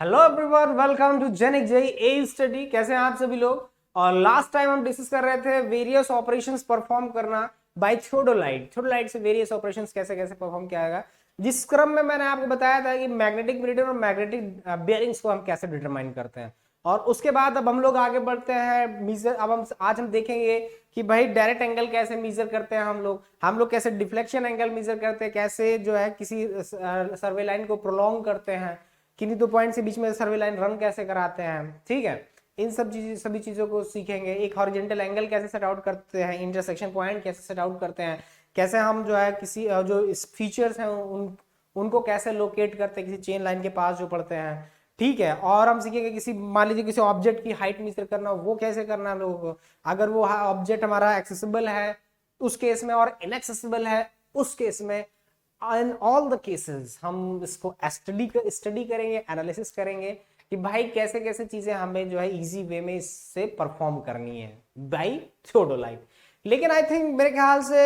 Hello everyone, welcome to जेनिक जेई ए स्टडी। कैसे हैं आप सभी लोग। और लास्ट टाइम हम डिस्कस कर रहे थे वेरियस ऑपरेशंस परफॉर्म करना बाय थियोडोलाइट से वेरियस ऑपरेशंस कैसे कैसे परफॉर्म किया जाएगा। जिस क्रम में मैंने आपको बताया था कि मैग्नेटिक मेरिडियन और मैग्नेटिक बेयरिंग्स को हम कैसे डिटरमाइन करते हैं। और उसके बाद अब हम लोग आगे बढ़ते हैं मीजर। अब आज हम देखेंगे कि भाई डायरेक्ट एंगल कैसे मीजर करते हैं हम लोग कैसे डिफ्लेक्शन एंगल मीजर करते हैं, कैसे जो है किसी सर्वे लाइन को प्रोलॉन्ग करते हैं, किन्हीं दो पॉइंट के बीच में सर्वे लाइन रन कैसे कराते हैं। ठीक है, इन सभी चीजों को सीखेंगे। एक हॉरिजॉन्टल एंगल कैसे सेट आउट करते हैं, इंटरसेक्शन पॉइंट कैसे सेट आउट करते हैं, कैसे हम जो है किसी जो फीचर्स हैं उनको कैसे लोकेट करते हैं किसी चेन लाइन के पास जो पड़ते हैं। ठीक है, और हम सीखेंगे किसी मान लीजिए किसी ऑब्जेक्ट की हाइट मेजर करना, वो कैसे करना है लोगों को। अगर वो ऑब्जेक्ट हमारा एक्सेसिबल है उस केस में, और इनएक्सेसिबल है उस केस में। इन ऑल द केसेस हम इसको स्टडी करेंगे, एनालिसिस करेंगे कि भाई कैसे कैसे चीजें हमें जो है इजी वे में इससे परफॉर्म करनी है बाई थियोडोलाइट। लेकिन आई थिंक मेरे ख्याल से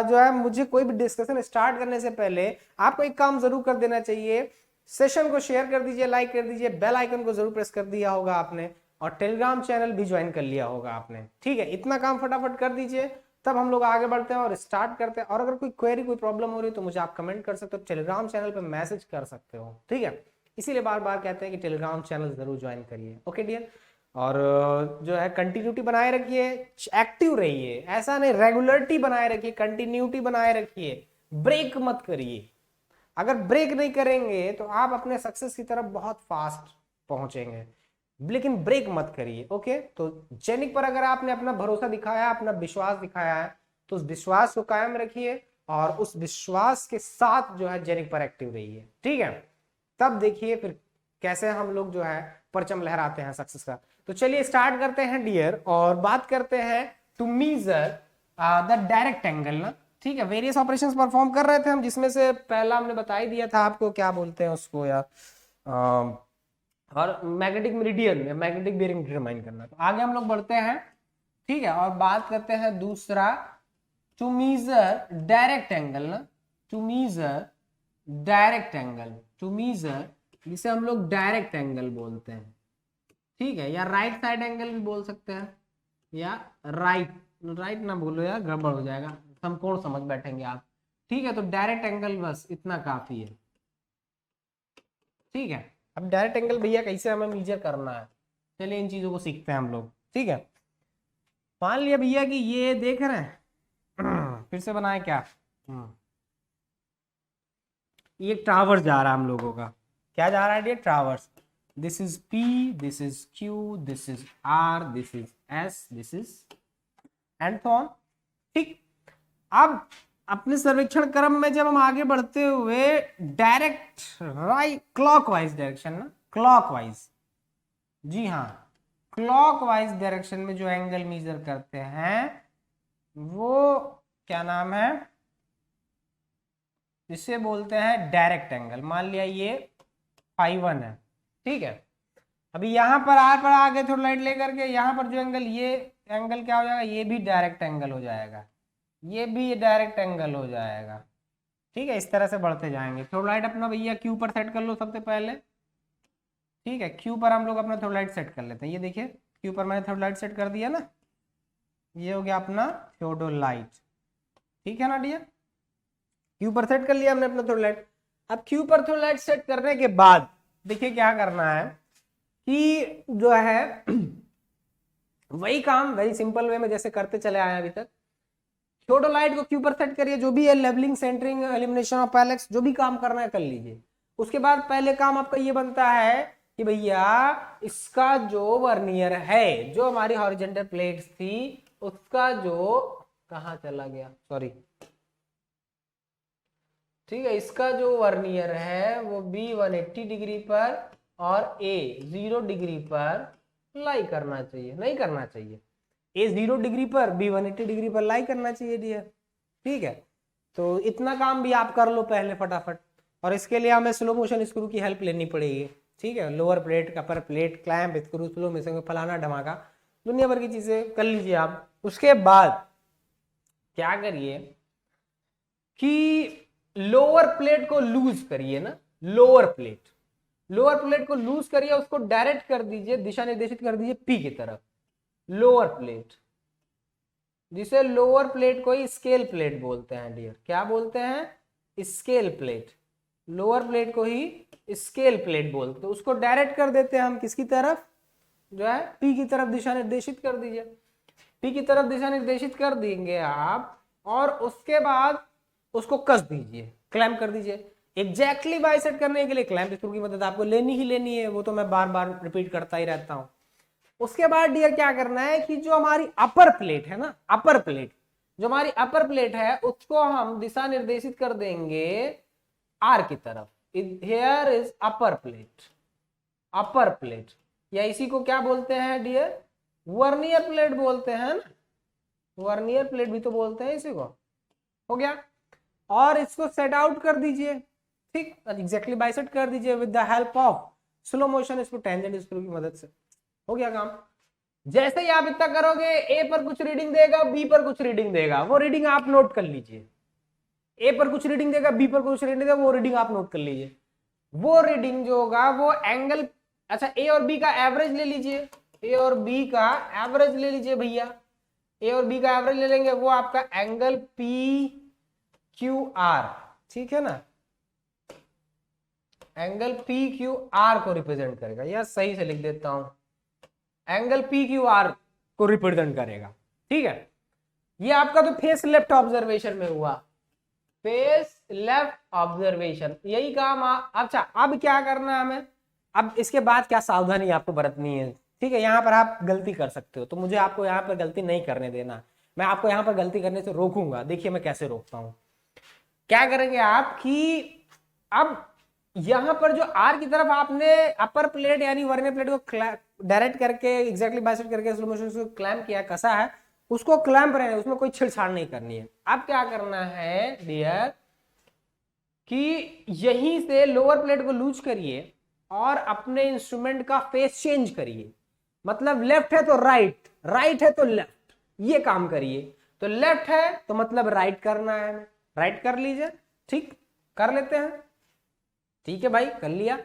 जो है मुझे कोई भी डिस्कशन स्टार्ट करने से पहले आपको एक काम जरूर कर देना चाहिए। सेशन को शेयर कर दीजिए, लाइक कर दीजिए, बेल आइकन को जरूर प्रेस कर दिया होगा आपने, और टेलीग्राम चैनल भी ज्वाइन कर लिया होगा आपने। ठीक है, इतना काम फटाफट कर दीजिए, तब हम लोग आगे बढ़ते हैं और स्टार्ट करते हैं। और अगर कोई क्वेरी कोई प्रॉब्लम हो रही है तो मुझे आप कमेंट कर सकते हो, टेलीग्राम चैनल पे मैसेज कर सकते हो। ठीक है, इसीलिए बार बार कहते हैं कि टेलीग्राम चैनल जरूर ज्वाइन करिए। ओके डियर, और जो है कंटिन्यूटी बनाए रखिए, एक्टिव रहिए, ऐसा नहीं, रेगुलरिटी बनाए रखिए, कंटिन्यूटी बनाए रखिए, ब्रेक मत करिए। अगर ब्रेक नहीं करेंगे तो आप अपने सक्सेस की तरफ बहुत फास्ट पहुंचेंगे, लेकिन ब्रेक मत करिए। ओके, तो जेनिक पर अगर आपने अपना भरोसा दिखाया, अपना विश्वास दिखाया है, तो उस विश्वास को कायम रखिए और उस विश्वास के साथ जो है जेनिक पर एक्टिव रहिए। ठीक है, तब देखिए फिर कैसे हम लोग जो है परचम लहराते हैं सक्सेस का। तो चलिए स्टार्ट करते हैं डियर, और बात करते हैं to measure the direct angle ना। ठीक है, वेरियस ऑपरेशंस परफॉर्म कर रहे थे हम, जिसमें से पहला हमने बता ही दिया था आपको, क्या बोलते हैं उसको यार, और मैग्नेटिक मेरिडियन या मैग्नेटिक बेयरिंग डिटरमाइन करना। तो आगे हम लोग बढ़ते हैं। ठीक है, और बात करते हैं दूसरा, टू मीजर डायरेक्ट एंगल ना, to measure direct angle, to measure जिसे हम लोग डायरेक्ट एंगल बोलते हैं। ठीक है, या राइट साइड एंगल भी बोल सकते हैं, या राइट राइट ना बोलो यार, गड़बड़ हो जाएगा, समकोण समझ बैठेंगे आप। ठीक है, तो डायरेक्ट एंगल बस इतना काफी है। ठीक है, अब डायरेक्ट एंगल भैया कैसे हमें मीजर करना है, चलिए इन चीजों को सीखते हैं हम लोग। ठीक है, मान लिया भैया कि ये देख रहे हैं फिर से बनाए क्या, ये टावर जा रहा है हम लोगों का, क्या जा रहा है ये towers. This is P, this is Q, this is R, this is S, this is and so on। ठीक, अब अपने सर्वेक्षण क्रम में जब हम आगे बढ़ते हुए डायरेक्ट राइट क्लॉकवाइज डायरेक्शन ना, क्लॉकवाइज, जी हाँ, क्लॉकवाइज डायरेक्शन में जो एंगल मेजर करते हैं वो क्या नाम है, जिसे बोलते हैं डायरेक्ट एंगल। मान लिया ये φ1 है। ठीक है, अभी यहां पर आगे थोड़ा लाइट लेकर के यहाँ पर जो एंगल, ये एंगल क्या हो जाएगा, ये भी डायरेक्ट एंगल हो जाएगा, ये भी डायरेक्ट एंगल हो जाएगा। ठीक है, इस तरह से बढ़ते जाएंगे। थोड़ा अपना भैया क्यू पर सेट कर लो सबसे पहले। ठीक है, क्यू पर हम लोग अपना थोड़ा सेट कर लेते हैं। ये देखिए क्यू पर मैंने थोड़ा सेट कर दिया ना, ये हो गया अपना थियोडोलाइट। ठीक है ना डियर, क्यू पर सेट कर लिया हमने अपना थोड़ा। अब क्यू पर थोड़ा सेट करने के बाद देखिए क्या करना है कि जो है वही काम वेरी सिंपल वे में जैसे करते चले आए अभी तक। थियोडोलाइट को क्यू पर सेट करिए, जो भी है levelling, centring, elimination of parallax, जो भी काम करना है कर लीजिए। उसके बाद पहले काम आपका ये बनता है कि भैया इसका जो वर्नियर है, जो हमारी हॉरिजॉन्टल प्लेट्स थी उसका जो कहां चला गया, सॉरी। ठीक है, इसका जो वर्नियर है वो B 180 डिग्री पर और A 0 डिग्री पर लाई करना चाहिए, नहीं करना चाहिए। A 0 डिग्री पर, B 180 डिग्री पर लाई करना चाहिए डियर। ठीक है, तो इतना काम भी आप कर लो पहले फटाफट, और इसके लिए हमें स्लो मोशन स्क्रू की हेल्प लेनी पड़ेगी। ठीक है, lower plate, upper plate, clamp, screw, slow motion, फलाना ढमाका, दुनिया भर की चीजें कर लीजिए आप। उसके बाद क्या करिए कि लोअर प्लेट को लूज करिए ना, लोअर प्लेट, लोअर प्लेट को लूज करिए, उसको डायरेक्ट कर दीजिए, दिशा निर्देशित कर दीजिए पी की तरफ। लोअर प्लेट, जिसे लोअर प्लेट को ही स्केल प्लेट बोलते हैं डियर। क्या बोलते हैं? Scale plate. लोअर प्लेट को ही स्केल प्लेट बोलते हैं। उसको डायरेक्ट कर देते हैं हम किसकी तरफ? जो है पी की तरफ दिशा निर्देशित कर दीजिए। पी की तरफ दिशा निर्देशित कर देंगे आप, और उसके बाद उसको कस दीजिए, क्लैंप कर दीजिए। एग्जैक्टली बाइसेक्ट करने के लिए क्लैंप स्क्रू की मदद आपको लेनी ही लेनी है, वो तो मैं बार बार रिपीट करता ही रहता हूं। उसके बाद डियर क्या करना है कि जो हमारी अपर प्लेट है ना, अपर प्लेट, जो हमारी अपर प्लेट है उसको हम दिशा निर्देशित कर देंगे आर की तरफ। Here is upper plate, upper plate, या इसी को क्या बोलते हैं डियर? वर्नियर प्लेट बोलते हैं ना, वर्नियर प्लेट भी तो बोलते हैं इसी को। हो गया। और इसको सेट आउट कर दीजिए, ठीक, एग्जैक्टली बाइसेक्ट कर दीजिए with the help of slow motion इसको टेंजेंट स्क्रू की मदद से। हो गया काम। जैसे ही आप इतना करोगे, ए पर कुछ रीडिंग देगा, बी पर कुछ रीडिंग देगा, वो रीडिंग आप नोट कर लीजिए। ए पर कुछ रीडिंग देगा, बी पर कुछ रीडिंग देगा, वो रीडिंग आप नोट कर लीजिए। वो रीडिंग जो होगा वो एंगल, अच्छा ए और बी का एवरेज ले लीजिए, ए और बी का एवरेज ले लीजिए भैया। ए और बी का एवरेज ले लेंगे, वो आपका एंगल पी क्यू आर, ठीक है ना, एंगल पी क्यू आर को रिप्रेजेंट करेगा। या सही से लिख देता हूं, एंगल पी क्यू आर को रिप्रेजेंट करेगा, ठीक है। ये आपका तो फेस लेफ्ट ऑब्जर्वेशन में हुआ, फेस लेफ्ट ऑब्जर्वेशन, यही काम। अच्छा अब क्या करना है हमें? अब इसके बाद क्या सावधानी आपको बरतनी है, ठीक है। यहाँ पर आप गलती कर सकते हो, तो मुझे आपको यहाँ पर गलती नहीं करने देना, मैं आपको यहाँ पर गलती करने से रोकूंगा। देखिए मैं कैसे रोकता हूँ। क्या करेंगे आप कि अब यहां पर जो आर की तरफ आपने अपर प्लेट यानी वर्नियर प्लेट को डायरेक्ट करके एग्जैक्टली बाइसेक्ट करके स्लो मोशन से क्लैंप किया, कसा है, उसको क्लैंप रहने, उसमें कोई छेड़छाड़ नहीं करनी है। अब क्या करना है डियर कि यहीं से लोअर प्लेट को लूज करिए और अपने इंस्ट्रूमेंट का फेस चेंज करिए। मतलब लेफ्ट है तो राइट, राइट है तो लेफ्ट, ये काम करिए। तो लेफ्ट है तो मतलब राइट करना है, राइट कर लीजिए, ठीक, कर लेते हैं, ठीक है भाई, कर लिया।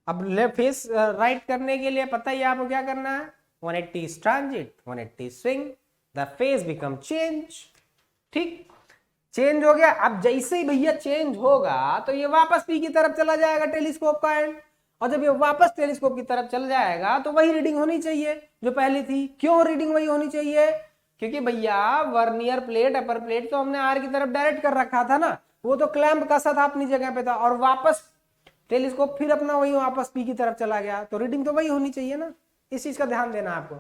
अब लेफ्ट फेस राइट करने के लिए पता ही आपको क्या करना है, 180 transit, 180 swing, the face become change, ठीक, चेंज हो गया। अब जैसे ही भैया चेंज होगा तो ये वापस पी की तरफ चला जाएगा टेलीस्कोप का एंड, और जब ये वापस टेलीस्कोप की तरफ चल जाएगा तो वही रीडिंग होनी चाहिए जो पहली थी। क्यों रीडिंग वही होनी चाहिए? क्योंकि भैया वर्नियर प्लेट अपर प्लेट तो हमने आर की तरफ डायरेक्ट कर रखा था ना, वो तो क्लैंप कसा था अपनी जगह पे था, और वापस टेलीस्कोप फिर अपना वही वापस पी की तरफ चला गया, तो रीडिंग तो वही होनी चाहिए ना। इस चीज का ध्यान देना आपको।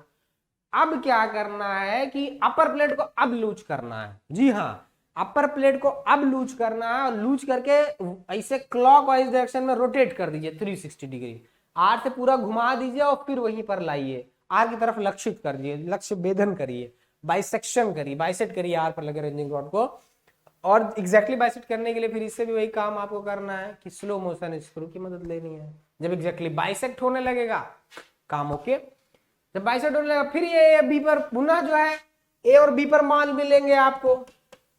अब क्या करना है कि अपर प्लेट को अब लूज करना है। जी हाँ, अपर प्लेट को अब लूज करना है, और लूज करके ऐसे क्लॉकवाइज डायरेक्शन में रोटेट कर दीजिए 360 डिग्री, आर से पूरा घुमा दीजिए और फिर वहीं पर लाइए, आर की तरफ लक्षित कर दिए, लक्ष्य भेदन करिए, बाइसेक्शन करिए, बाइसेक्ट करिए आर पर लगे रेंजिंग रॉड को। और एग्जैक्टली बाइसेक्ट करने के लिए फिर इससे भी वही काम आपको करना है कि स्लो मोशन स्क्रू की मदद लेनी है। जब एग्जैक्टली बाइसेक्ट होने लगेगा काम ओके, जब बाइसेक्ट होने लगेगा फिर ये बी पर पुनः जो है ए और बी पर मान मिलेंगे आपको,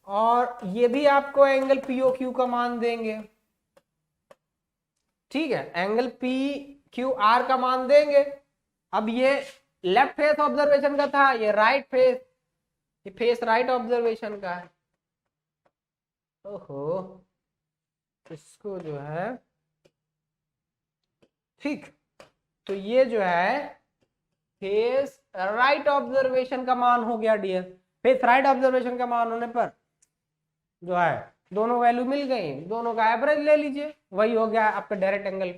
और ये भी आपको एंगल पीओ क्यू का मान देंगे, ठीक है, एंगल पी क्यू आर का मान देंगे। अब ये लेफ्ट फेस ऑब्जर्वेशन का था, ये राइट फेस, ये फेस राइट ऑब्जर्वेशन का है। ओहो, इसको जो है, ठीक, तो ये जो है फेस राइट ऑब्जर्वेशन का मान हो गया डियर। फेस राइट ऑब्जर्वेशन का मान होने पर जो है दोनों वैल्यू मिल गई, दोनों का एवरेज ले लीजिए, वही हो गया आपका direct angle.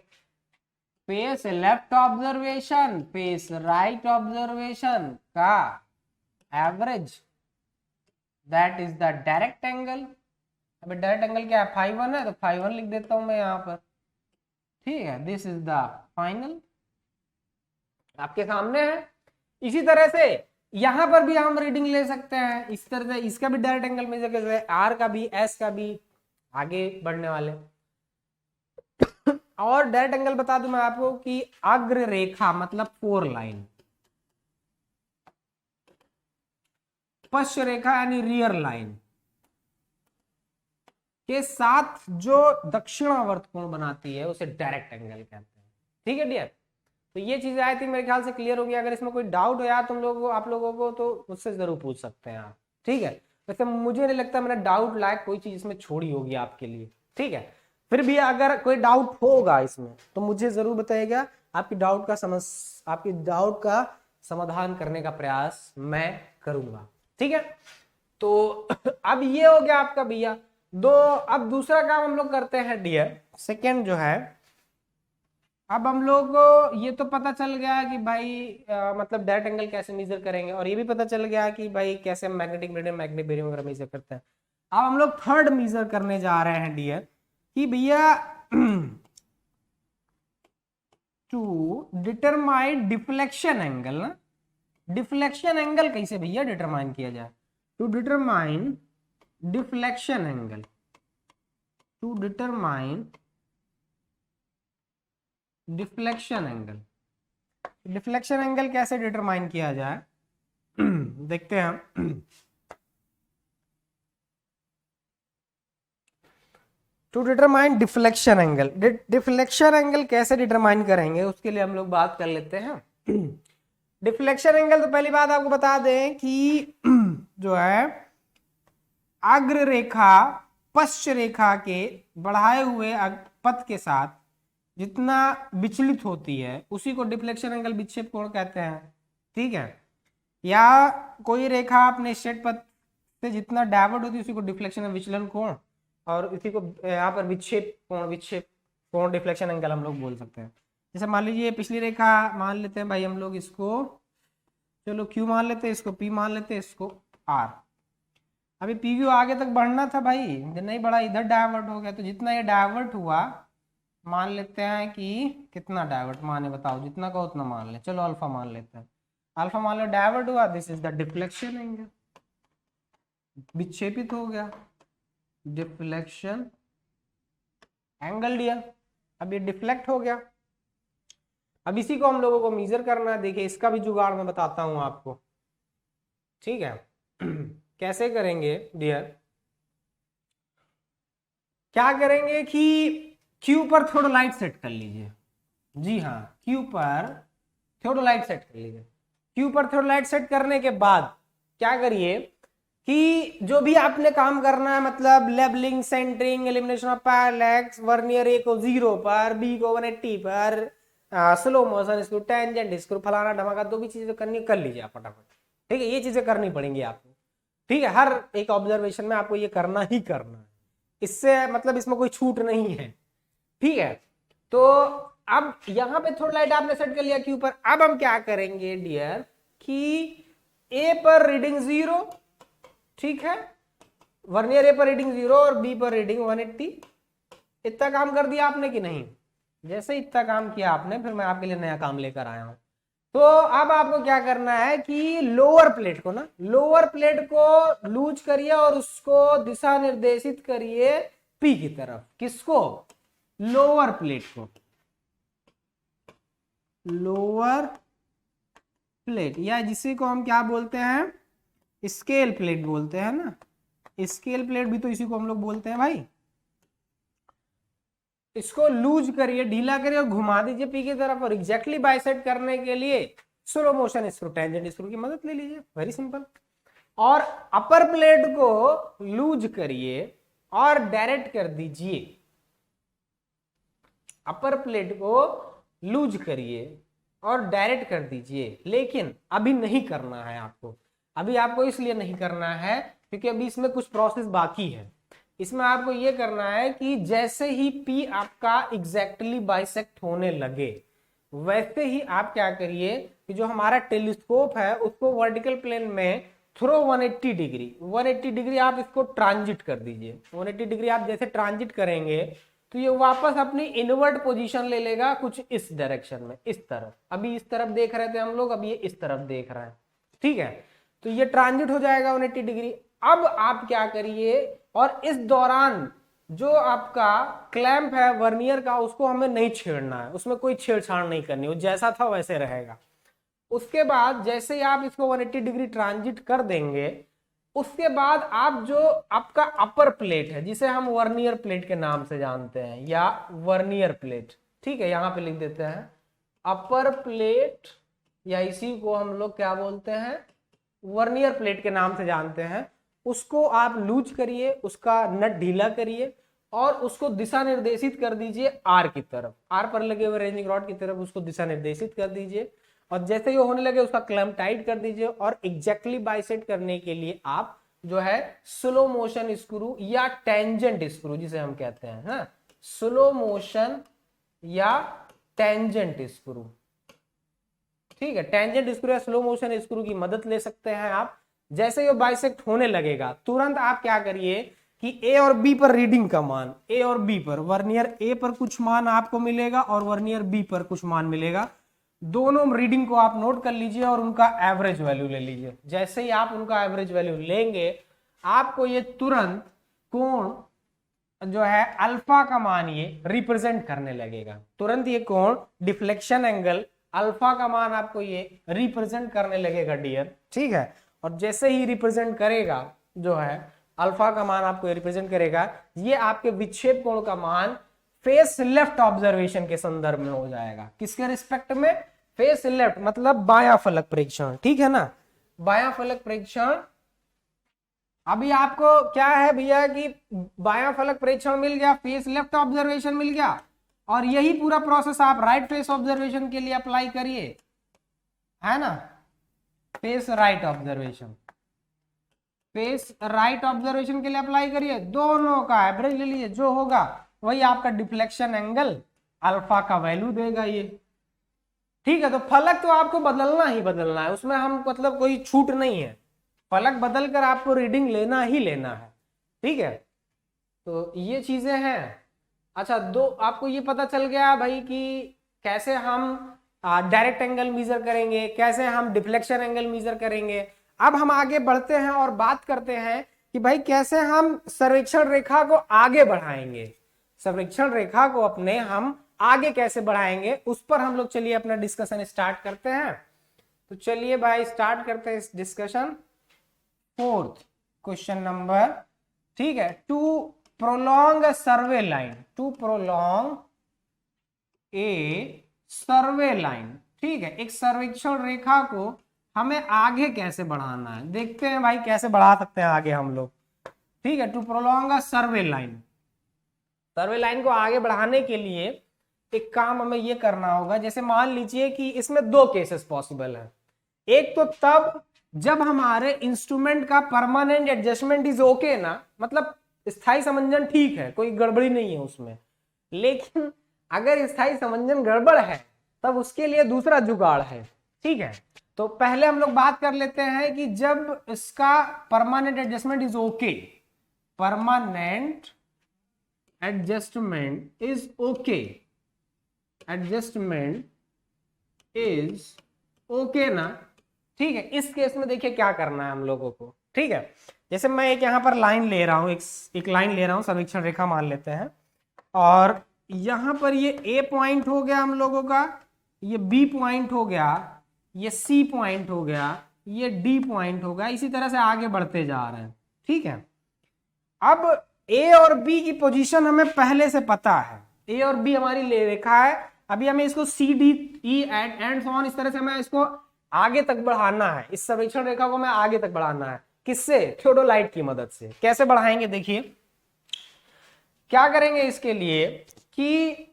Face left observation face right observation का average, that is the direct angle. अभी डायरेक्ट एंगल क्या है, फाइव 1 है, तो फाइव 1 लिख देता हूं मैं यहाँ पर, ठीक है। दिस इज द फाइनल, आपके सामने है। इसी तरह से यहां पर भी हम रीडिंग ले सकते हैं इस तरह से, इसका भी डायरेक्ट एंगल मिल सकता है, आर का भी, एस का भी, आगे बढ़ने वाले। और डायरेक्ट एंगल बता दूं मैं आपको कि अग्र रेखा मतलब 4 लाइन, पश्च रेखा यानी रियर लाइन के साथ जो दक्षिणावर्त कोण बनाती है उसे डायरेक्ट एंगल कहते हैं। ठीक है डियर। तो ये चीजें आई थिंक मेरे ख्याल से क्लियर होगी। अगर इसमें कोई डाउट हो यार तुम लोगों को, आप लोगों को, तो मुझसे जरूर पूछ सकते हैं आप। ठीक है, वैसे मुझे नहीं लगता मैंने डाउट लायक कोई चीज इसमें छोड़ी होगी आपके लिए। ठीक है, फिर भी अगर कोई डाउट होगा इसमें तो मुझे जरूर बताइएगा। आपकी डाउट का समाधान करने का प्रयास मैं करूंगा। ठीक है, तो अब ये हो गया आपका भैया दो। अब दूसरा काम हम लोग करते हैं डियर, सेकेंड जो है, अब हम लोग को ये तो पता चल गया कि भाई मतलब डायरेक्ट एंगल कैसे मेजर करेंगे, और ये भी पता चल गया कि भाई कैसे हम मैग्नेटिक मीडियम, मैग्नेटिक बेरियम वगैरह मेजर करते हैं। अब हम लोग थर्ड मेजर करने जा रहे हैं डियर कि भैया टू डिटरमाइन डिफ्लेक्शन एंगल ना, डिफ्लेक्शन एंगल कैसे भैया डिटरमाइन किया जाए? To determine deflection angle, to determine deflection angle, deflection angle कैसे डिटरमाइन किया जाए देखते हैं। To determine deflection angle, deflection angle कैसे डिटरमाइन करेंगे उसके लिए हम लोग बात कर लेते हैं। डिफ्लेक्शन एंगल तो पहली बात आपको बता दें कि जो है अग्र रेखा पश्च रेखा के बढ़ाए हुए पथ के साथ जितना विचलित होती है उसी को डिफ्लेक्शन एंगल, विक्षेप कोण कहते हैं। ठीक है, या कोई रेखा अपने श्रेष्ठ पथ से जितना डायवर्ट होती है उसी को डिफ्लेक्शन विचलन कोण, और इसी को यहाँ पर विक्षेप कोण डिफ्लेक्शन एंगल हम लोग बोल सकते हैं। जैसे मान लीजिए पिछली रेखा मान लेते हैं भाई हम लोग, इसको चलो Q मान लेते हैं, इसको P मान लेते हैं, इसको R। अभी PQ आगे तक बढ़ना था भाई, नहीं बढ़ा, इधर डायवर्ट हो गया। तो जितना ये डायवर्ट हुआ, मान लेते हैं कि कितना डायवर्ट माने बताओ, जितना का उतना मान ले, चलो अल्फा मान लेते हैं, अल्फा मान लो डायवर्ट हुआ, this is the deflection angle, विक्षेपित हो गया, डिफ्लेक्शन एंगल दिया। अब ये डिफ्लेक्ट हो गया, अब इसी को हम लोगों को मेजर करना है। देखिए इसका भी जुगाड़ मैं बताता हूं आपको। ठीक है कैसे करेंगे डियर, क्या करेंगे कि Q पर थ्योडोलाइट सेट कर लीजिए। जी हाँ, Q पर थ्योडोलाइट सेट कर लीजिए। Q पर थ्योडोलाइट सेट करने के बाद क्या करिए कि जो भी आपने काम करना है, मतलब labelling, centring, elimination of parallax, vernier A को 0 पर, बी को 180 पर, slow motion screw, tangent screw, फलाना धमाका, जो भी चीजें करनी कर लीजिए आप फटाफट। ठीक है, ये चीजें करनी पड़ेंगी आपको। ठीक है, हर एक ऑब्जर्वेशन में आपको ये करना ही करना है, इससे मतलब इसमें कोई छूट नहीं है। ठीक है, तो अब यहां पे थोड़ा लाइट आपने सेट कर लिया Q पर। अब हम क्या करेंगे डियर कि A पर रीडिंग 0, ठीक है, वर्नियर ए पर रीडिंग 0 और बी पर रीडिंग 180। इतना काम कर दिया आपने कि नहीं? जैसे इतना काम किया आपने, फिर मैं आपके लिए नया काम लेकर आया हूं। तो अब आपको क्या करना है कि लोअर प्लेट को ना, लोअर प्लेट को लूज करिए और उसको दिशा निर्देशित करिए P की तरफ। किसको? लोअर प्लेट को, लोअर प्लेट, या जिसे को हम क्या बोलते हैं, स्केल प्लेट बोलते हैं ना, स्केल प्लेट भी तो इसी को हम लोग बोलते हैं भाई। इसको लूज करिए, ढीला करिए और घुमा दीजिए P की तरफ, और एग्जैक्टली बाइसेक्ट करने के लिए slow motion screw, tangent screw की मदद ले लीजिए, वेरी सिंपल। और अपर प्लेट को लूज करिए और डायरेक्ट कर दीजिए, अपर प्लेट को लूज करिए और डायरेक्ट कर दीजिए। लेकिन अभी नहीं करना है आपको, अभी आपको इसलिए नहीं करना है क्योंकि अभी इसमें कुछ प्रोसेस बाकी है। इसमें आपको ये करना है कि जैसे ही P आपका एग्जैक्टली बाइसेक्ट होने लगे, वैसे ही आप क्या करिए कि जो हमारा टेलीस्कोप है उसको वर्टिकल प्लेन में थ्रो 180 डिग्री, 180 डिग्री आप इसको ट्रांजिट कर दीजिए। 180 डिग्री आप जैसे ट्रांजिट करेंगे तो ये वापस अपनी इनवर्ट पोजीशन ले लेगा कुछ इस डायरेक्शन में, इस तरफ। अभी इस तरफ देख रहे थे हम लोग, अभी ये इस तरफ देख रहा है। ठीक है, तो ये ट्रांजिट हो जाएगा 180 डिग्री। अब आप क्या करिए, और इस दौरान जो आपका क्लैंप है वर्नियर का, उसको हमें नहीं छेड़ना है, उसमें कोई छेड़छाड़ नहीं करनी, वो जैसा था वैसे रहेगा। उसके बाद जैसे ही आप इसको 180 डिग्री ट्रांजिट कर देंगे, उसके बाद आप जो आपका अपर प्लेट है, जिसे हम वर्नियर प्लेट के नाम से जानते हैं या वर्नियर प्लेट, ठीक है, यहां पे लिख देते हैं अपर प्लेट, या इसी को हम लोग क्या बोलते हैं, वर्नियर प्लेट के नाम से जानते हैं। उसको आप लूज करिए, उसका नट ढीला करिए और उसको दिशा निर्देशित कर दीजिए आर की तरफ, आर पर लगे हुए रेंजिंग रॉड की तरफ उसको दिशा निर्देशित कर दीजिए। और जैसे ही होने लगे उसका क्लैंप टाइट कर दीजिए। और एग्जैक्टली बाइसेट करने के लिए आप जो है स्लो मोशन स्क्रू या टेंजेंट स्क्रू जिसे हम कहते हैं, हाँ, स्लो मोशन या टेंजेंट स्क्रू, ठीक है, टेंजेंट स्क्रू या स्लो मोशन स्क्रू की मदद ले सकते हैं आप। जैसे ये बाइसेक्ट होने लगेगा तुरंत आप क्या करिए कि ए और बी पर रीडिंग का मान, ए और बी पर, वर्नियर ए पर कुछ मान आपको मिलेगा और वर्नियर बी पर कुछ मान मिलेगा, दोनों रीडिंग को आप नोट कर लीजिए और उनका एवरेज वैल्यू ले लीजिए। जैसे ही आप उनका एवरेज वैल्यू लेंगे आपको ये तुरंत कोण जो है अल्फा का मान ये रिप्रेजेंट करने लगेगा, तुरंत ये कोण डिफ्लेक्शन एंगल अल्फा का मान आपको ये रिप्रेजेंट करने लगेगा डियर, ठीक है। और जैसे ही रिप्रेजेंट करेगा जो है अल्फा का मान आपको रिप्रेजेंट करेगा, ये आपके विक्षेप कोण का मान फेस लेफ्ट ऑब्जर्वेशन के संदर्भ में हो जाएगा। किसके रिस्पेक्ट में? फेस लेफ्ट मतलब बायां फलक प्रेक्षण, ठीक है ना, बायां फलक प्रेक्षण। अभी आपको क्या है भैया कि बायां फलक प्रेक्षण मिल गया, फेस लेफ्ट ऑब्जर्वेशन मिल गया, और यही पूरा प्रोसेस आप राइट फेस ऑब्जर्वेशन के लिए अप्लाई करिए, है ना, face right observation, face right observation के लिए अप्लाई करिए, दोनों का एवरेज ले लीजिए, जो होगा वही आपका डिफ्लेक्शन एंगल अल्फा का वैल्यू देगा ये, ठीक है। तो फलक तो आपको बदलना ही बदलना है, उसमें हम मतलब कोई छूट नहीं है, फलक बदलकर आपको रीडिंग लेना ही लेना है, ठीक है। तो ये चीजें हैं। अच्छा, दो आपको ये पता चल गया भाई कि कैसे हम डायरेक्ट एंगल मेजर करेंगे, कैसे हम डिफ्लेक्शन एंगल मेजर करेंगे। अब हम आगे बढ़ते हैं और बात करते हैं कि भाई कैसे हम सर्वेक्षण रेखा को आगे बढ़ाएंगे, सर्वेक्षण रेखा को अपने हम आगे कैसे बढ़ाएंगे, उस पर हम लोग चलिए अपना डिस्कशन स्टार्ट करते हैं। तो चलिए भाई स्टार्ट करते हैं इस डिस्कशन। फोर्थ क्वेश्चन नंबर, ठीक है, to prolong survey line, to prolong a survey line, ठीक है, एक सर्वेक्षण रेखा को हमें आगे कैसे बढ़ाना है, देखते हैं भाई कैसे बढ़ा सकते हैं आगे हम लोग, ठीक है। To prolong a survey line, survey line को आगे बढ़ाने के लिए एक काम हमें ये करना होगा, जैसे मान लीजिए कि इसमें दो केसेस पॉसिबल है। एक तो तब जब हमारे इंस्ट्रूमेंट का परमानेंट एडजस्टमेंट इज ओके ना, मतलब स्थायी समंजन ठीक है, कोई गड़बड़ी नहीं है उसमें, लेकिन अगर स्थायी समंजन गड़बड़ है तब उसके लिए दूसरा जुगाड़ है, ठीक है। तो पहले हम लोग बात कर लेते हैं कि जब इसका permanent adjustment is okay, permanent adjustment is okay, adjustment is okay ना, ठीक है। इस केस में देखिए क्या करना है हम लोगों को, ठीक है। जैसे मैं एक यहाँ पर लाइन ले रहा हूँ, एक लाइन ले रहा हूँ, सर्वेक्षण रेखा मान लेते हैं, और यहाँ पर ये ए पॉइंट हो गया हम लोगों का, ये बी पॉइंट हो गया, ये सी पॉइंट हो गया, ये डी पॉइंट हो गया, इसी तरह से आगे बढ़ते जा रहे हैं, ठीक है। अब ए और बी की पोजीशन हमें पहले से पता है, ए और बी हमारी ले रेखा है, अभी हमें इसको C D E and so on इस तरह से हमें इसको आगे तक बढ़ाना है, इस सर्वेक्षण रेखा को हमें आगे तक बढ़ाना है, किससे? थियोडोलाइट की मदद से। कैसे बढ़ाएंगे देखिए, क्या करेंगे इसके लिए कि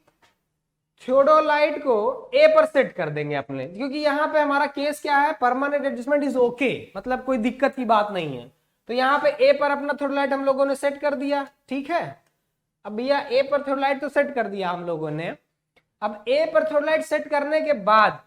थियोडोलाइट को ए पर सेट कर देंगे अपने, क्योंकि यहाँ पे हमारा केस क्या है, परमानेंट एडजस्टमेंट इज ओके, मतलब कोई दिक्कत की बात नहीं है। तो यहाँ पे ए पर अपना थियोडोलाइट हम लोगों ने सेट कर दिया, ठीक है। अब भैया ए पर थियोडोलाइट तो सेट कर दिया हम लोगों ने, अब ए पर थियोडोलाइट सेट करने के बाद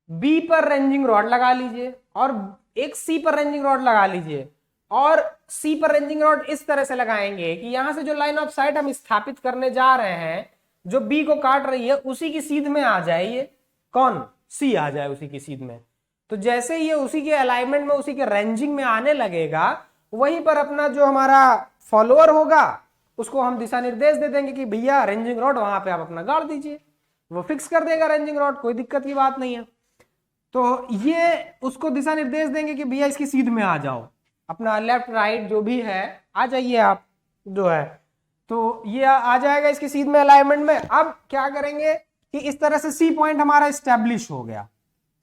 बी पर रेंजिंग रॉड लगा लीजिए और एक सी पर रेंजिंग रॉड लगा लीजिए, और सी पर रेंजिंग रॉड इस तरह से लगाएंगे कि यहां से जो लाइन ऑफ साइट हम स्थापित करने जा रहे हैं, जो बी को काट रही है, उसी की सीध में आ जाए, ये कौन? सी आ जाए उसी की सीध में। तो जैसे ये उसी के अलाइनमेंट में, उसी के रेंजिंग में आने लगेगा, वहीं पर अपना जो हमारा फॉलोअर होगा उसको हम दिशा निर्देश दे देंगे कि भैया रेंजिंग रॉड वहां पे आप अपना गाड़ दीजिए, वो फिक्स कर देगा रेंजिंग रॉड, कोई दिक्कत की बात नहीं है। तो ये उसको दिशा निर्देश देंगे कि भैया इसकी सीध में आ जाओ, अपना लेफ्ट राइट जो भी है आ जाइए आप, जो है तो ये आ जाएगा इसकी सीध में अलाइनमेंट में। अब क्या करेंगे कि इस तरह से सी पॉइंट हमारा स्टैब्लिश हो गया,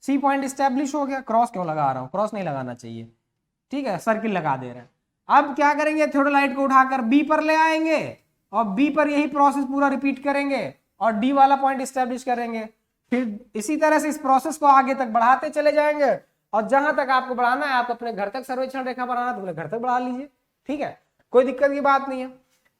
सी पॉइंट स्टैब्लिश हो गया। क्रॉस क्यों लगा रहा हूं, क्रॉस नहीं लगाना चाहिए, ठीक है, सर्किल लगा दे रहे हैं। अब क्या करेंगे, थियोडोलाइट को उठाकर बी पर ले आएंगे और बी पर यही प्रोसेस पूरा रिपीट करेंगे और डी वाला पॉइंट स्टैब्लिश करेंगे। फिर इसी तरह से इस प्रोसेस को आगे तक बढ़ाते चले जाएंगे और जहां तक आपको बढ़ाना है, आप अपने घर तक सर्वेक्षण रेखा बनाना तो अपने घर तक बढ़ा लीजिए, ठीक है, कोई दिक्कत की बात नहीं है।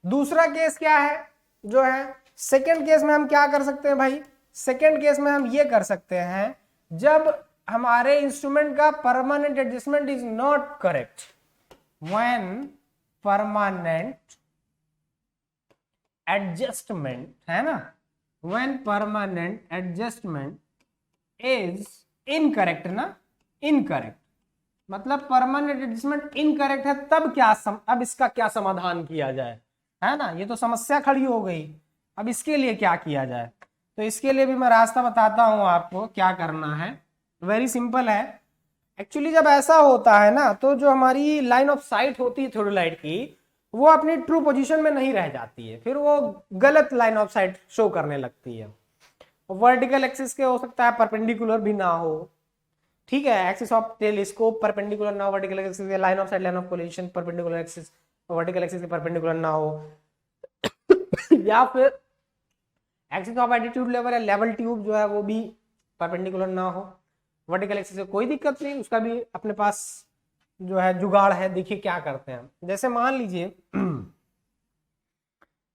दूसरा केस क्या है जो है, सेकेंड केस में हम क्या कर सकते हैं भाई, सेकेंड केस में हम ये कर सकते हैं जब हमारे इंस्ट्रूमेंट का permanent adjustment is not correct, when permanent adjustment है ना, when permanent adjustment is incorrect ना, इनकरेक्ट मतलब परमानेंट एडजस्टमेंट इनकरेक्ट है, तब क्या अब इसका क्या समाधान किया जाए, है ना, ये तो समस्या खड़ी हो गई। अब इसके लिए क्या किया जाए, तो इसके लिए भी मैं रास्ता बताता हूं आपको क्या करना है। वेरी सिंपल है एक्चुअली। जब ऐसा होता है ना, तो जो हमारी लाइन ऑफ साइट होती है थियोडोलाइट की, वो अपनी ट्रू पोजीशन में नहीं रह जाती है, फिर वो गलत लाइन ऑफ साइट शो करने लगती है। वर्टिकल एक्सिस के हो सकता है परपेंडिकुलर भी ना हो, ठीक है, एक्सिस ऑफ टेलीस्कोप परपेंडिकुलर ना हो, वर्टिकल एक्सिस के line of sight, line of collision perpendicular axis vertical axis के परपेंडिकुलर ना हो या फिर एक्सिस ऑफ एटीट्यूड लेवल या लेवल ट्यूब जो है वो भी परपेंडिकुलर ना हो। वर्टिकल एक्सिस से कोई दिक्कत नहीं, उसका भी अपने पास जो है जुगाड़ है। देखिए क्या करते हैं, जैसे मान लीजिए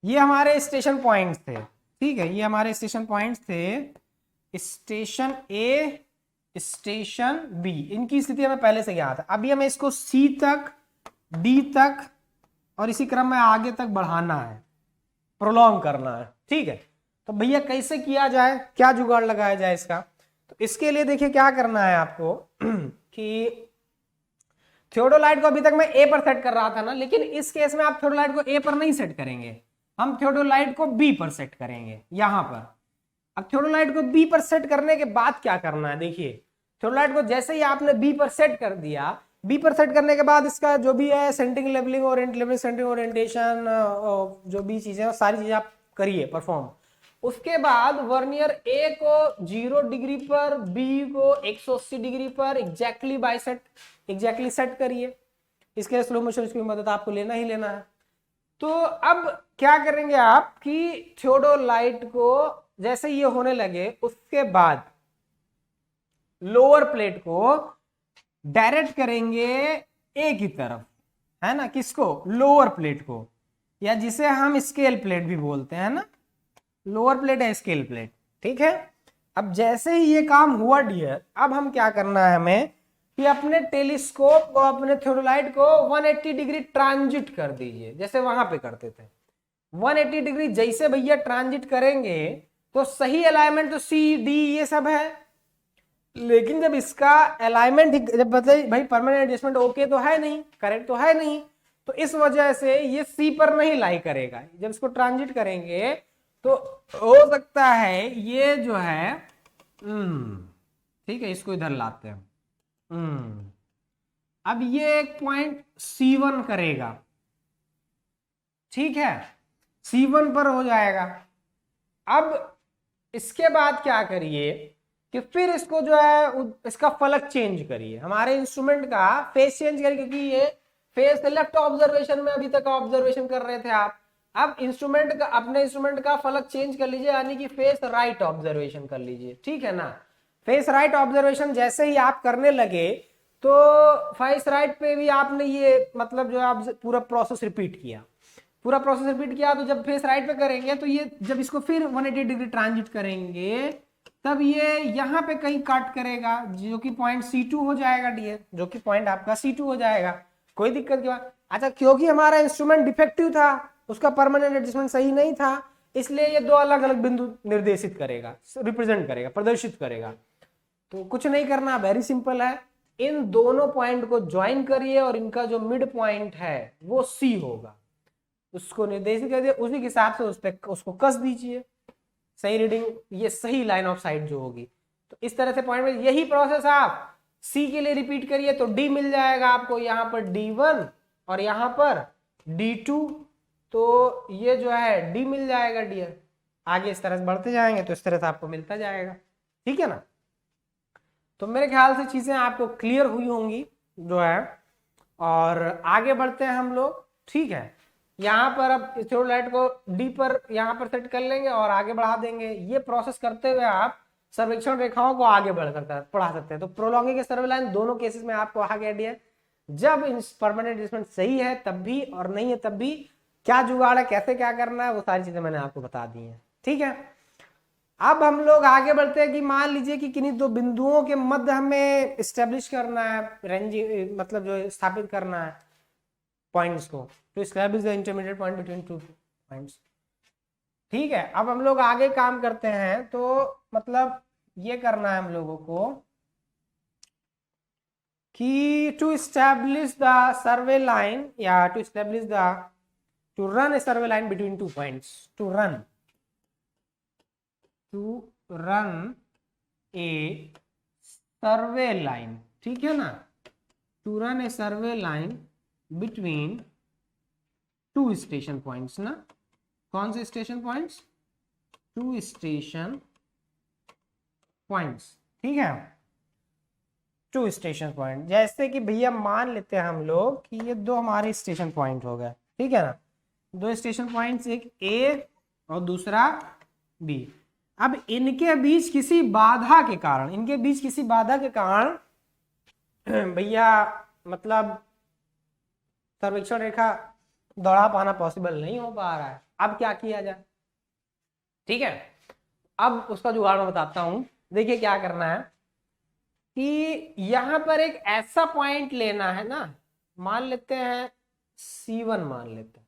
ये हमारे स्टेशन पॉइंट्स थे, ठीक है, ये हमारे स्टेशन पॉइंट्स थे, स्टेशन ए स्टेशन बी, इनकी स्थिति हमें पहले से ज्ञात है। अभी हमें इसको सी तक, डी तक और इसी क्रम में आगे तक बढ़ाना है, प्रोलॉन्ग करना है, ठीक है। तो भैया कैसे किया जाए, क्या जुगाड़ लगाया जाए इसका, तो इसके लिए देखिए क्या करना है आपको कि थियोडोलाइट को अभी तक मैं ए पर सेट कर रहा था ना, लेकिन इस केस में आप थियोडोलाइट को ए पर नहीं सेट करेंगे, हम थियोडोलाइट को बी पर सेट करेंगे यहां पर। अब थियोडोलाइट को बी पर सेट करने के बाद क्या करना है, देखिए थियोडोलाइट को जैसे ही आपने बी पर सेट कर दिया, बी पर सेट करने के बाद इसका जो भी है सेंटिंग लेवलिंग और सेंटिंग ओरिएंटेशन जो भी चीजें हैं सारी चीजें आप करिए परफॉर्म। उसके बाद वर्नियर ए को 0 डिग्री पर, बी को 180 डिग्री पर एग्जैक्टली बाइसेट, एग्जैक्टली सेट करिए। इसके स्लो मोशन की मदद आपको लेना ही लेना है। तो अब क्या करेंगे आप कि थियोडोलाइट को जैसे ये होने लगे, उसके बाद लोअर प्लेट को डायरेक्ट करेंगे ए की तरफ, है ना, किसको, लोअर प्लेट को, या जिसे हम स्केल प्लेट भी बोलते हैं ना, लोअर प्लेट है स्केल प्लेट, ठीक है। अब जैसे ही ये काम हुआ डियर, अब हम क्या करना है हमें कि अपने टेलीस्कोप को, अपने थियोडोलाइट को 180 डिग्री ट्रांजिट कर दीजिए, जैसे वहां पे करते थे। 180 डिग्री जैसे भैया ट्रांजिट करेंगे तो सही अलाइनमेंट तो सी डी ये सब है, लेकिन जब इसका अलाइनमेंट जब बताइए भाई परमानेंट एडजस्टमेंट ओके तो है नहीं, करेक्ट तो है नहीं, तो इस वजह से ये सी पर नहीं लाई करेगा। जब इसको ट्रांजिट करेंगे तो हो सकता है ये जो है ठीक है, इसको इधर लाते हैं, अब ये एक पॉइंट C1 करेगा, ठीक है, C1 पर हो जाएगा। अब इसके बाद क्या करिए कि फिर इसको जो है इसका फलक चेंज करिए, हमारे इंस्ट्रूमेंट का फेस चेंज करिए, क्योंकि ये फेस लेफ्ट ऑब्जर्वेशन में अभी तक ऑब्जर्वेशन कर रहे थे आप। अब इंस्ट्रूमेंट का, अपने इंस्ट्रूमेंट का फलक चेंज कर लीजिए, यानी कि फेस राइट ऑब्जर्वेशन कर लीजिए, ठीक है ना। फेस राइट ऑब्जर्वेशन जैसे ही आप करने लगे तो फेस राइट पे भी आपने ये मतलब जो आप पूरा प्रोसेस रिपीट किया, पूरा प्रोसेस रिपीट किया। तो जब फेस राइट पे करेंगे तो ये जब इसको फिर 180 डिग्री ट्रांजिट करेंगे तब ये यहाँ पे कहीं कट करेगा, जो कि पॉइंट C2 हो जाएगा डियर, जो कि पॉइंट आपका C2 हो जाएगा, कोई दिक्कत की बात। अच्छा, क्योंकि हमारा इंस्ट्रूमेंट डिफेक्टिव था, उसका परमानेंट एडजस्टमेंट सही नहीं था, इसलिए ये दो अलग अलग बिंदु निर्देशित करेगा, रिप्रेजेंट करेगा, प्रदर्शित करेगा। तो कुछ नहीं करना, वेरी सिंपल है, इन दोनों पॉइंट को ज्वाइन करिए और इनका जो मिड पॉइंट है वो C होगा, उसको निर्देशित कर दिए, उसी के हिसाब से उस पर उसको कस दीजिए, सही रीडिंग, ये सही लाइन ऑफ साइट जो होगी। तो इस तरह से पॉइंट में यही प्रोसेस आप C के लिए रिपीट करिए तो D मिल जाएगा आपको, यहाँ पर D1 और यहाँ पर D2, तो ये जो है डी मिल जाएगा डियर। आगे इस तरह से बढ़ते जाएंगे तो इस तरह से आपको मिलता जाएगा, ठीक है ना। तो मेरे ख्याल से चीजें आपको क्लियर हुई होंगी जो है, और आगे बढ़ते हैं हम लोग, ठीक है। यहाँ पर अब थ्योरलाइट को डी पर यहाँ पर सेट कर लेंगे और आगे बढ़ा देंगे। ये प्रोसेस करते हुए आप सर्वेक्षण रेखाओं को आगे बढ़ा सकते हैं। तो प्रोलॉन्गिंग सर्वे लाइन दोनों केसेस में आपको आ गया डियर। जब परमानेंट एडजस्टमेंट सही है तब भी और नहीं है तब भी क्या जुगाड़ है, कैसे क्या करना है, वो सारी चीजें मैंने आपको बता दी हैं, ठीक है। अब हम लोग आगे बढ़ते हैं कि मान लीजिए कि किन्हीं दो बिंदुओं के मध्य हमें स्टेब्लिश करना है, रेंज मतलब जो स्थापित करना है पॉइंट्स को, तो establish the intermediate point between two points, ठीक है। अब हम लोग आगे काम करते हैं, तो मतलब ये करना है हम लोगों को कि to establish the survey line या to establish the to run a survey line between two points, to run a survey line, ठीक है ना, to run a survey line between two station points ना, कौन से station points, two station points, ठीक है, to station point. जैसे कि भैया मान लेते हैं हम लोग कि ये दो हमारे स्टेशन पॉइंट हो गए, ठीक है ना, दो स्टेशन पॉइंट्स, एक ए और दूसरा बी। अब इनके बीच किसी बाधा के कारण, भैया मतलब सर्वेक्षण रेखा दौड़ा पाना पॉसिबल नहीं हो पा रहा है। अब क्या किया जाए, ठीक है। अब उसका जुगाड़ मैं बताता हूं। देखिए क्या करना है कि यहां पर एक ऐसा पॉइंट लेना है ना, मान लेते हैं C1, मान लेते हैं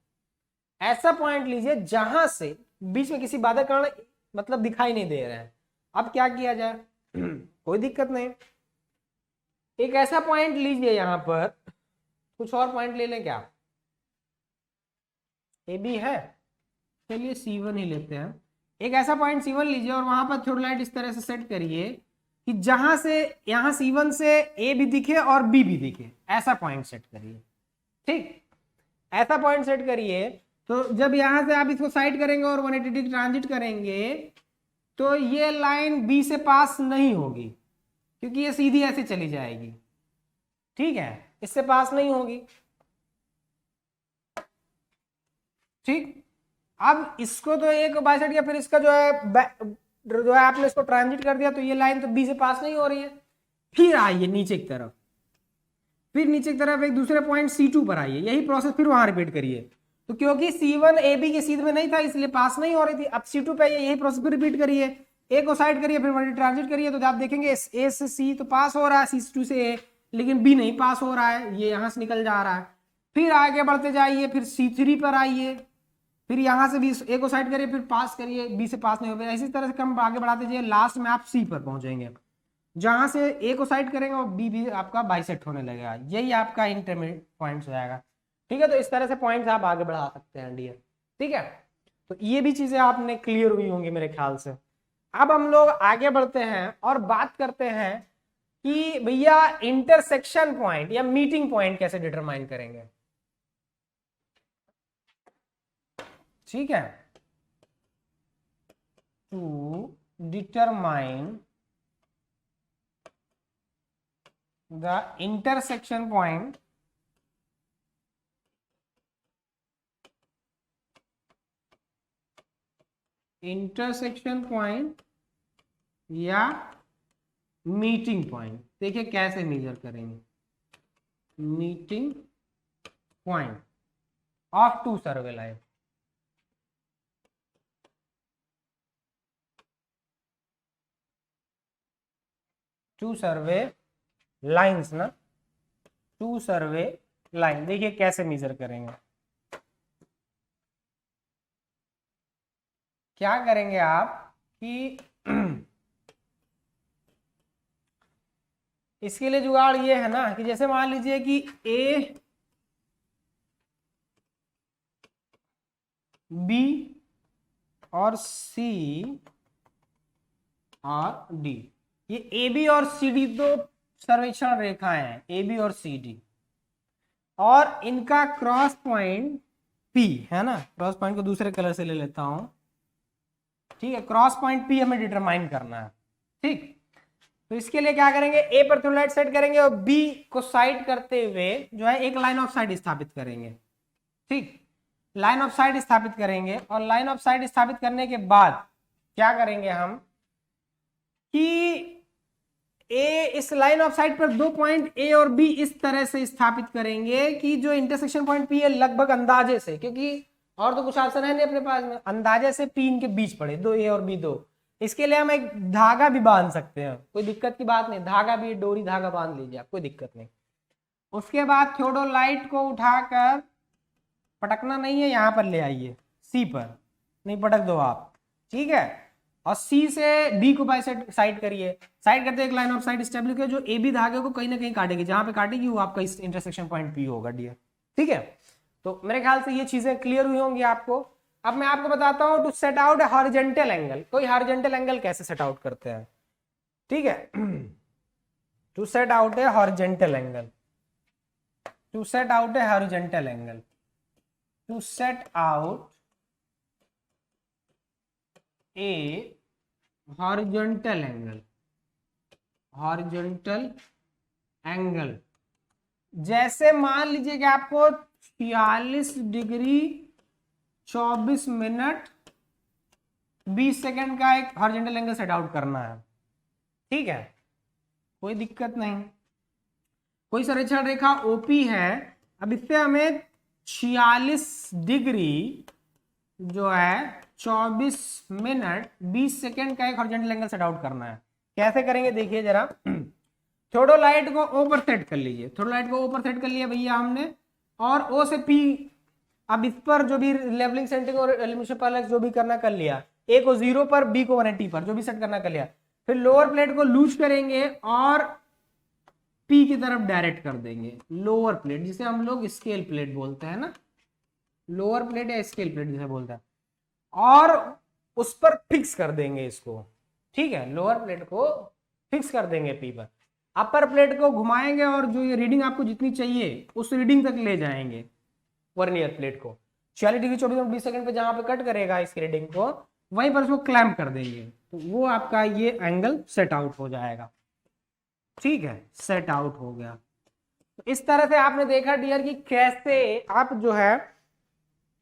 ऐसा पॉइंट लीजिए जहां से बीच में किसी बाधा कारण मतलब दिखाई नहीं दे रहे हैं। अब क्या किया जाए कोई दिक्कत नहीं, एक ऐसा पॉइंट लीजिए, यहां पर कुछ और पॉइंट ले लें क्या, ए बी है, चलिए C1 ही लेते हैं। एक ऐसा पॉइंट C1 लीजिए और वहां पर थ्योरलाइट इस तरह से सेट करिए कि जहां से यहां C1 से ए भी दिखे और बी भी दिखे, ऐसा पॉइंट सेट करिए, ठीक, ऐसा पॉइंट सेट करिए। तो जब यहां से आप इसको साइड करेंगे और 180 डिग्री ट्रांजिट करेंगे तो ये लाइन बी से पास नहीं होगी, क्योंकि ये सीधी ऐसे चली जाएगी, ठीक है, इससे पास नहीं होगी, ठीक। अब इसको तो एक बाइसेट किया, फिर इसका जो है आपने इसको ट्रांजिट कर दिया, तो ये लाइन तो बी से पास नहीं हो रही है। फिर आइए नीचे की तरफ, फिर नीचे की तरफ एक दूसरे पॉइंट C2 पर आइए, यही प्रोसेस फिर वहां रिपीट करिए। तो क्योंकि C1 AB के सीध में नहीं था इसलिए पास नहीं हो रही थी, अब C2 पे यही प्रोसेस फिर रिपीट करिए, ए को साइड करिए फिर वही ट्रांजिट करिए, तो आप देखेंगे ए से C तो पास हो रहा है, C2 से ए, लेकिन बी नहीं पास हो रहा है, ये यहां से निकल जा रहा है। फिर आगे बढ़ते जाइए, फिर C3 पर आइए, फिर यहां से भी ए को साइड करिए फिर पास करिए, बी से पास नहीं हो गया। इसी तरह से कम आगे बढ़ाते जाइए, लास्ट में आप C पर पहुंचेंगे, जहां से ए को साइड करेंगे और बी भी आपका बाइसेक्ट होने लगेगा, यही आपका इंटरमीडिएट पॉइंट हो जाएगा, ठीक है। तो इस तरह से पॉइंट्स आप आगे बढ़ा सकते हैं डियर, ठीक है। तो ये भी चीजें आपने क्लियर हुई होंगी मेरे ख्याल से। अब हम लोग आगे बढ़ते हैं और बात करते हैं कि भैया इंटरसेक्शन पॉइंट या मीटिंग पॉइंट कैसे डिटरमाइन करेंगे, ठीक है। To determine the intersection point या मीटिंग पॉइंट, देखिए कैसे मेजर करेंगे, meeting point of two survey line, two survey lines ना, टू सर्वे लाइन, देखिए कैसे मेजर करेंगे। क्या करेंगे आप कि इसके लिए जुगाड़ ये है ना कि जैसे मान लीजिए कि ए बी और सी और डी, ये ए बी और सी डी दो सर्वेक्षण रेखाएं हैं, ए बी और सी डी, और इनका क्रॉस पॉइंट P है ना, क्रॉस पॉइंट को दूसरे कलर से ले लेता हूं, ठीक है। क्रॉस पॉइंट P हमें डिटरमाइन करना है, ठीक। तो इसके लिए क्या करेंगे, ए पर थ्योलाइट सेट करेंगे और बी को साइड करते हुए जो है एक लाइन ऑफ साइट स्थापित करेंगे, ठीक। लाइन ऑफ साइट स्थापित करेंगे और लाइन ऑफ साइट स्थापित करने के बाद क्या करेंगे हम कि ए, इस लाइन ऑफ साइट पर 2 पॉइंट ए और बी इस तरह से स्थापित करेंगे कि जो इंटरसेक्शन पॉइंट पी है लगभग अंदाजे से, क्योंकि और तो कुछ ऑप्शन है नहीं अपने पास में, अंदाजे से पी इनके बीच पड़े, 2 ए और बी 2। इसके लिए हम एक धागा भी बांध सकते हैं, कोई दिक्कत की बात नहीं, धागा भी, डोरी धागा बांध लीजिए आप, कोई दिक्कत नहीं। उसके बाद थियोडोलाइट को उठाकर पटकना नहीं है, यहां पर ले आइए, सी पर नहीं पटक दो आप, ठीक है। और सी से बी को बाई साइड करिए, साइड करते एक लाइन ऑफ साइड स्टेब्लिश करिए जो ए बी धागे को कहीं ना कहीं काटेगी, जहां पे काटेगी वो आपका इस इंटरसेक्शन पॉइंट पी होगा डियर, ठीक है। तो मेरे ख्याल से ये चीजें क्लियर हुई होंगी आपको। अब मैं आपको बताता हूं to set out a horizontal angle, कोई हॉरिजॉन्टल एंगल कैसे सेट आउट करते हैं, ठीक है। To set out a horizontal angle, to set out a horizontal angle, to set out a horizontal angle, horizontal angle, जैसे मान लीजिए कि आपको 46 डिग्री 24 मिनट 20 सेकंड का एक हॉरिजॉन्टल एंगल सेट आउट करना है, ठीक है, कोई दिक्कत नहीं। कोई संरक्षण रेखा ओपी है, अब इससे हमें 46 डिग्री जो है 24 मिनट 20 सेकंड का एक हॉरिजॉन्टल एंगल सेट आउट करना है। कैसे करेंगे देखिए जरा, थियोडोलाइट को ओ पर सेट कर लीजिए, थियोडोलाइट को ओ पर सेट कर लिया भैया हमने, और ओ से पी, अब इस पर जो भी लेवलिंग सेंटिंग और एलिमिनेशन पैरेलक्स जो भी करना कर लिया, ए को 0 पर, बी को 180 पर, जो भी सेट करना कर लिया। फिर लोअर प्लेट को लूज करेंगे और पी की तरफ डायरेक्ट कर देंगे, लोअर प्लेट जिसे हम लोग स्केल प्लेट बोलते हैं ना, लोअर प्लेट या स्केल प्लेट जिसे बोलते हैं, और उस पर फिक्स कर देंगे इसको, ठीक है। लोअर प्लेट को फिक्स कर देंगे पी पर, अपर प्लेट को घुमाएंगे और जो ये रीडिंग आपको जितनी चाहिए उस रीडिंग तक ले जाएंगे वर्नियर प्लेट को, 46 डिग्री 24 मिनट 20 सेकंड पे जहां पे कट करेगा इस रीडिंग को, वहीं पर उसको क्लैंप कर देंगे, तो वो आपका ये एंगल सेट आउट हो जाएगा, ठीक है, सेट आउट हो गया। तो इस तरह से आपने देखा डियर कि कैसे आप जो है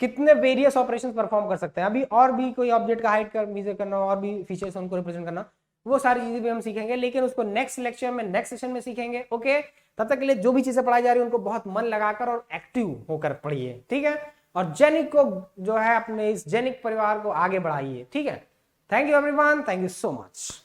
कितने वेरियस ऑपरेशंस परफॉर्म कर सकते हैं। अभी और भी कोई ऑब्जेक्ट का हाइट मेजर करना और भी फीचर्स उनको रिप्रेजेंट करना, वो सारी चीजें भी हम सीखेंगे, लेकिन उसको नेक्स्ट लेक्चर में, नेक्स्ट सेशन में सीखेंगे, ओके। तब तक के लिए जो भी चीजें पढ़ाई जा रही है उनको बहुत मन लगाकर और एक्टिव होकर पढ़िए, ठीक है। और जेनिक को जो है अपने इस जेनिक परिवार को आगे बढ़ाइए, ठीक है। Thank you everyone, thank you so much.